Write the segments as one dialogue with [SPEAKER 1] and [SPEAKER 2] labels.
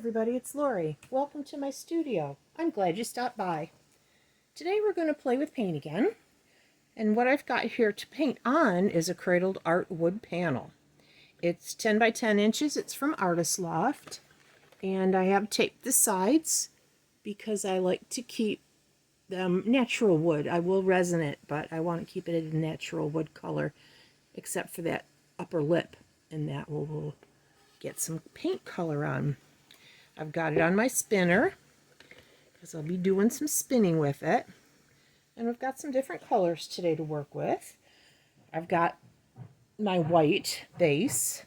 [SPEAKER 1] everybody, it's Lori. Welcome to my studio. I'm glad you stopped by. Today we're going to play with paint again. And what I've got here to paint on is a cradled art wood panel. It's 10 by 10 inches. It's from Artist Loft. And I have taped the sides because I like to keep them natural wood. I will resin it, but I want to keep it in a natural wood color, except for that upper lip. And that will get some paint color on. I've got it on my spinner because I'll be doing some spinning with it. And I've got some different colors today to work with. I've got my white base.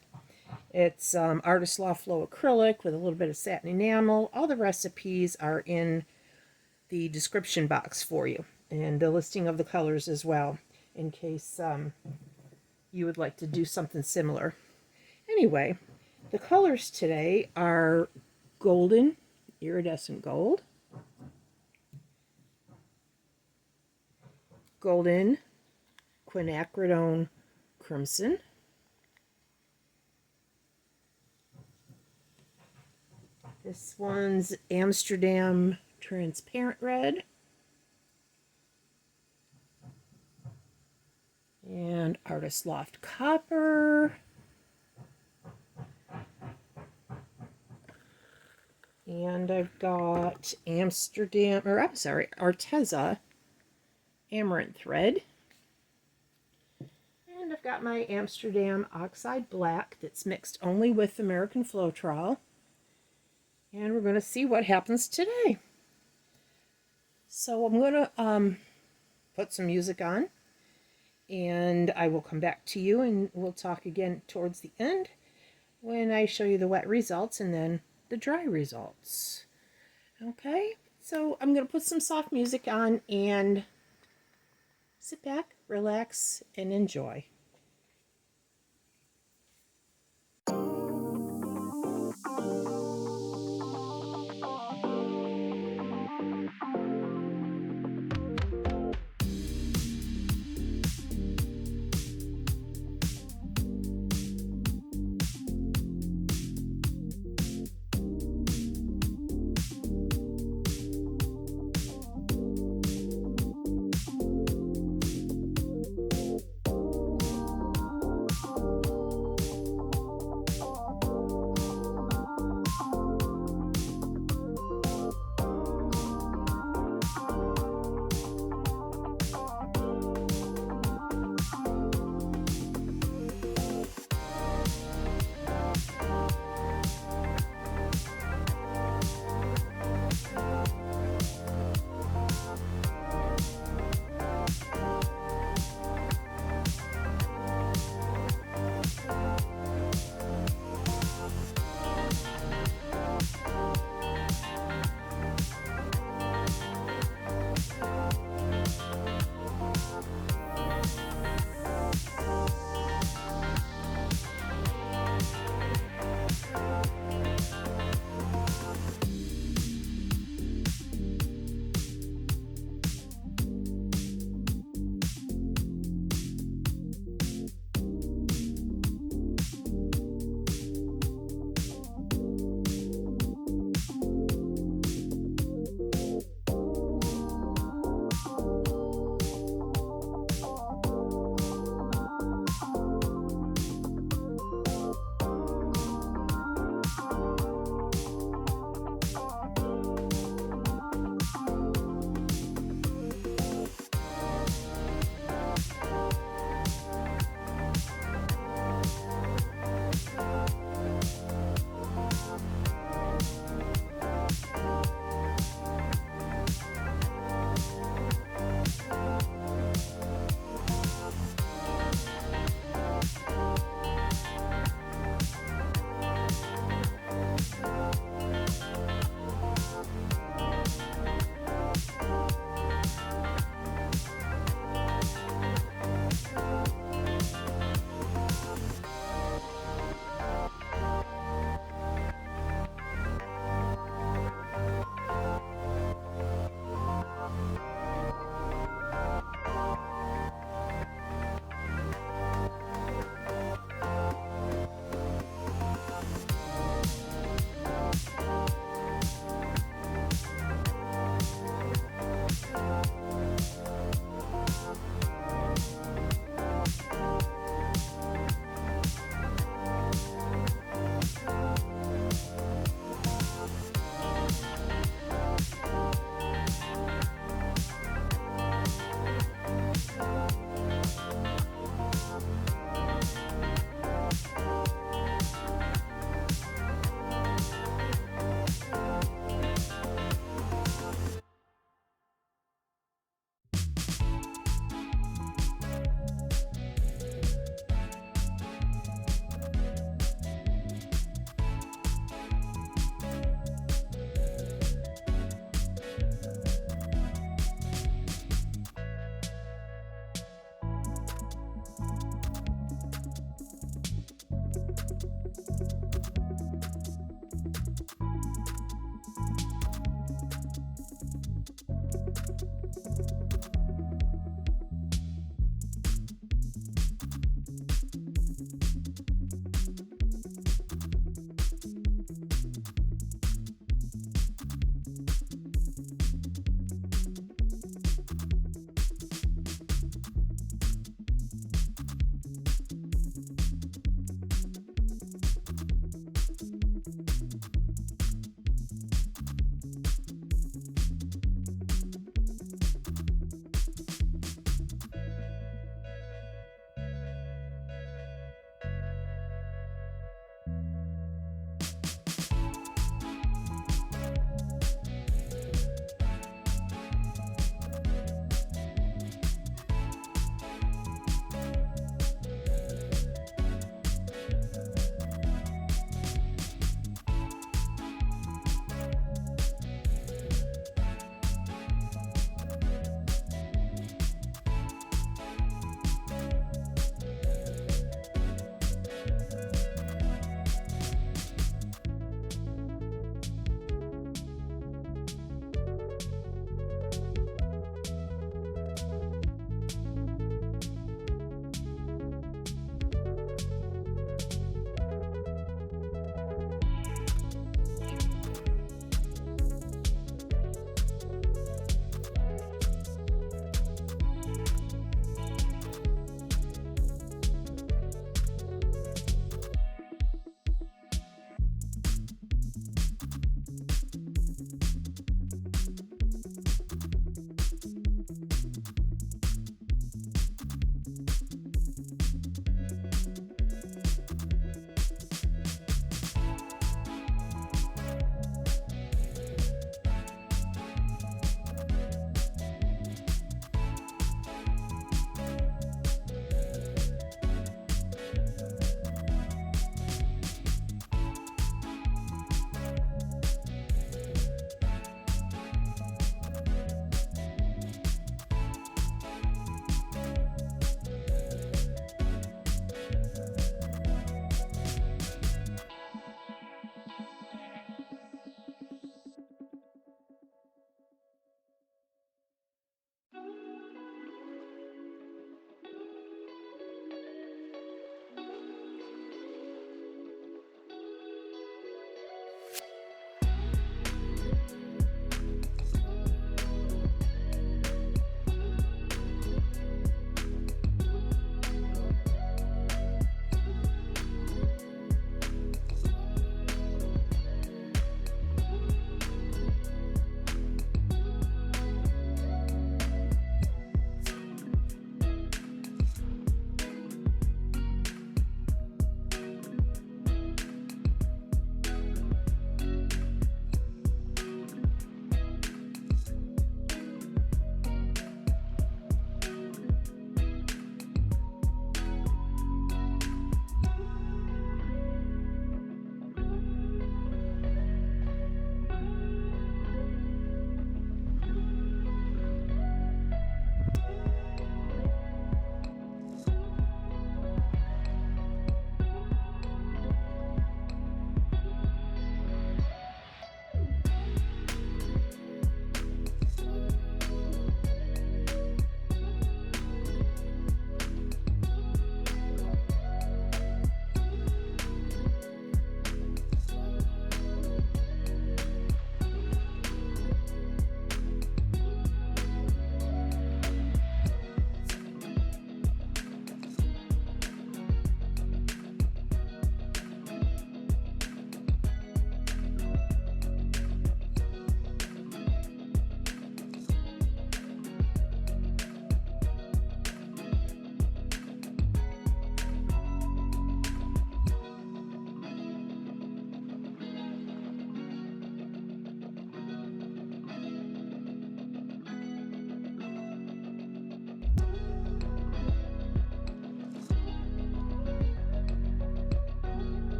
[SPEAKER 1] It's Artist Loft Flow acrylic with a little bit of satin enamel. All the recipes are in the description box for you, and the listing of the colors as well, in case you would like to do something similar. Anyway, the colors today are Golden Iridescent Gold, Golden Quinacridone Crimson, this one's Amsterdam Transparent Red, and Artist Loft Copper, and I've got Arteza Amaranth Red, and I've got my Amsterdam Oxide Black that's mixed only with American Floetrol, and we're going to see what happens today. So I'm going to put some music on, and I will come back to you and we'll talk again towards the end when I show you the wet results and then the dry results. Okay, so I'm going to put some soft music on and sit back, relax, and enjoy.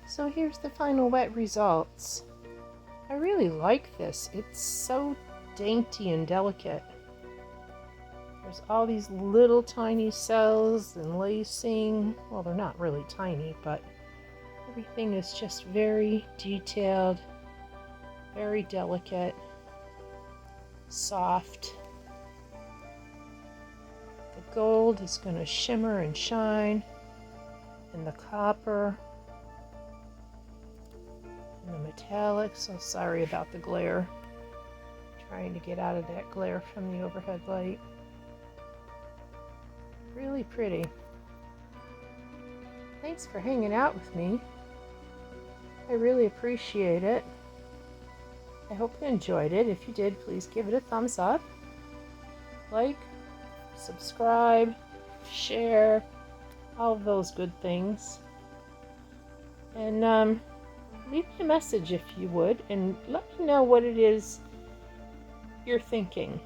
[SPEAKER 1] So here's the final wet results. I really like this. It's so dainty and delicate. There's all these little tiny cells and lacing. Well, they're not really tiny, but everything is just very detailed, very delicate, soft. The gold is going to shimmer and shine, and the copper, and the metallic. So sorry about the glare. Trying to get out of that glare from the overhead light. Really pretty. Thanks for hanging out with me. I really appreciate it. I hope you enjoyed it. If you did, please give it a thumbs up. Like, subscribe, share, all of those good things. And leave me a message if you would, and let me know what it is you're thinking.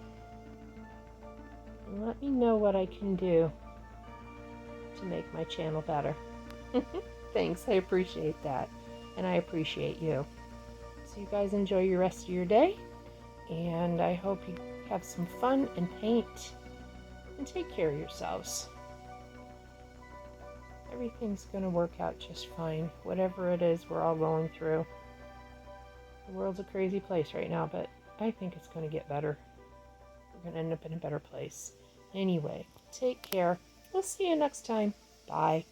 [SPEAKER 1] And let me know what I can do to make my channel better. Thanks, I appreciate that. And I appreciate you. So you guys enjoy your rest of your day. And I hope you have some fun and paint. And take care of yourselves. Everything's going to work out just fine. Whatever it is we're all going through. The world's a crazy place right now, but I think it's going to get better. We're going to end up in a better place. Anyway, take care. We'll see you next time. Bye.